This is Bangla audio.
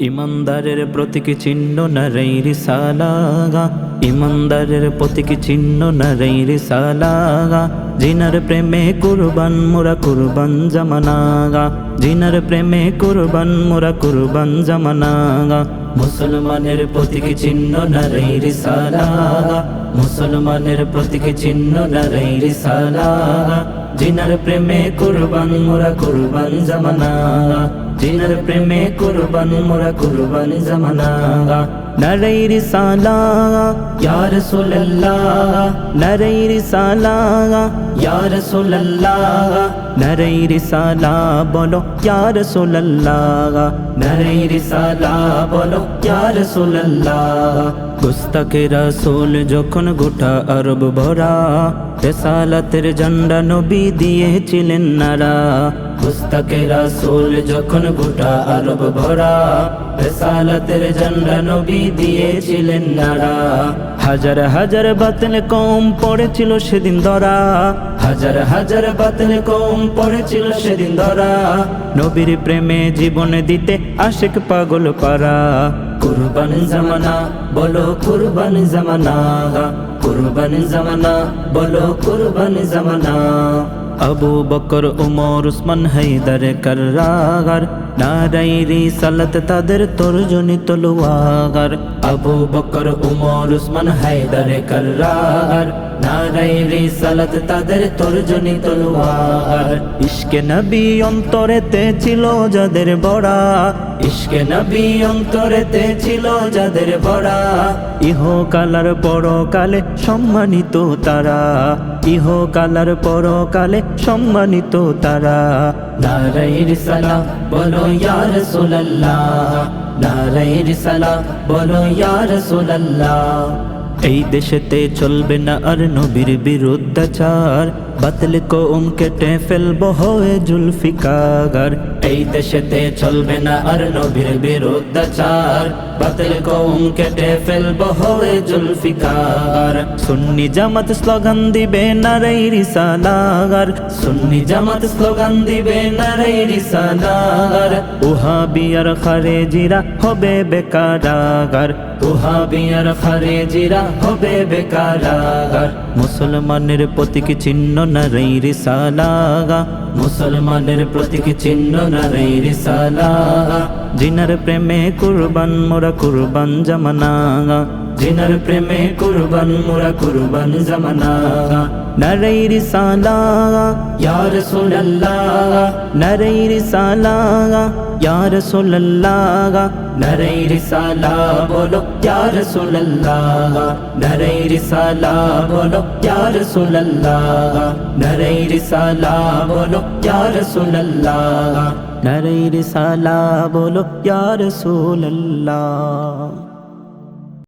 ইমানদারের প্রতীক চিহ্ন নারী রিসালাগা, ইমানদারের প্রতীক চিহ্ন নারী রিসালাগা। জিনার প্রেমে কুরবান মোরা কুরবান জামানাগা, জিনার প্রেমে কুরবান মোরা কুরবান জামানাগা। মুসলমানের প্রতীক চিহ্ন নারী রিসালাগা, মুসলমানের প্রতীক চিহ্ন নারী রিসালাগা। জিনার প্রেমে কুরবান মোরা কুরবান জামানাগা, জিনার প্রেমে কুরবান মোরা কুরবান জামানাগা। নারী রিসালাগা ইয়া রাসূলুল্লাহ, নারী রিসালাগা ইয়া রাসূলুল্লাহ, নারী রিসালা বলো ইয়া রাসূলুল্লাহ, নারী রিসালা বলো ইয়া রাসূলুল্লাহ। গুস্তাখে রাসূল যখন গোটা আরব ভরা, রিসালাতের ঝান্ডা নবী দিয়েছিলেন নারা। গুস্তাখে রাসূল যখন গোটা আরব ভরা, রিসালাতের ঝান্ডা নবী দিয়েছিলেন নারা। হাজার হাজার বাতিল কওম পড়েছিল সেদিন ধরা, হাজার হাজার বাতিল কওম পড়েছিল সেদিন ধরা। নবীর প্রেমে জীবন দিতে আশিক পাগল পারা। কুরবান জামানা বলো কুরবান জামানা, কুরবান জামানা বলো কুরবান জামানা। আবু বকর উমর উসমান হায়দার কাররাগার, নারায়ে রিসালাত তাদের তর্জনী তলোয়ার। আবু বকর উমর উসমান হায়দার কাররাগার, নারায়ে রিসালাত তাদের তর্জনী তলোয়ার। ইশকে নবী অন্তরেতে ছিল যাদের বড়া, ইশকে নবী অন্তরেতে ছিল যাদের বড়া। ইহকালার পরকালে সম্মানিত তারা, ইহকালার পরকালে সম্মানিত তারা। নারায়ে রিসালাত বলো ইয়া রাসূলুল্লাহ, নারায়ে রিসালাত বলো ইয়া রাসূলুল্লাহ। এই দেশেতে চলবে না আর নবীর বিরুদ্ধাচার, বাতিল কওম কেটে ফেলবো হয়ে জুলফিকার। এই দেশেতে চলবে না আর নবীর বিরুদ্ধাচার, বাতিল কওম কেটে ফেলবো হয়ে জুলফিকার। সুন্নি জামাত স্লোগান দিবে নারায়ে রিসালাত, সুন্নি জামাত স্লোগান দিবে নারায়ে রিসালাত। ওহাবিয়ার খারেজিরা হবে বেকারাগার, ওহাবিয়ার খারেজিরা হবে বেকারাগার। মুসলমানের প্রতীক চিহ্ন নারায়ে রিসালাত, মুসলমানের প্রতীক চিহ্ন নারায়ে রিসালাত। জিনার প্রেমে কুরবান মোরা কুরবান জামানাগা, জিনার প্রেমে কুরবান মোরা কুরবান জামানাগা। নারায়ে রিসালাত ইয়া রাসূলুল্লাহ, নারায়ে রিসালাত ইয়া রাসূলুল্লাহ, নারায়ে রিসালাত বলো ইয়া রাসূলুল্লাহ, নারায়ে রিসালাত বলো ইয়া রাসূলুল্লাহ, নারায়ে রিসালাত বলো ইয়া রাসূলুল্লাহ, নারায়ে রিসালাত বলো ইয়া রাসূলুল্লাহ।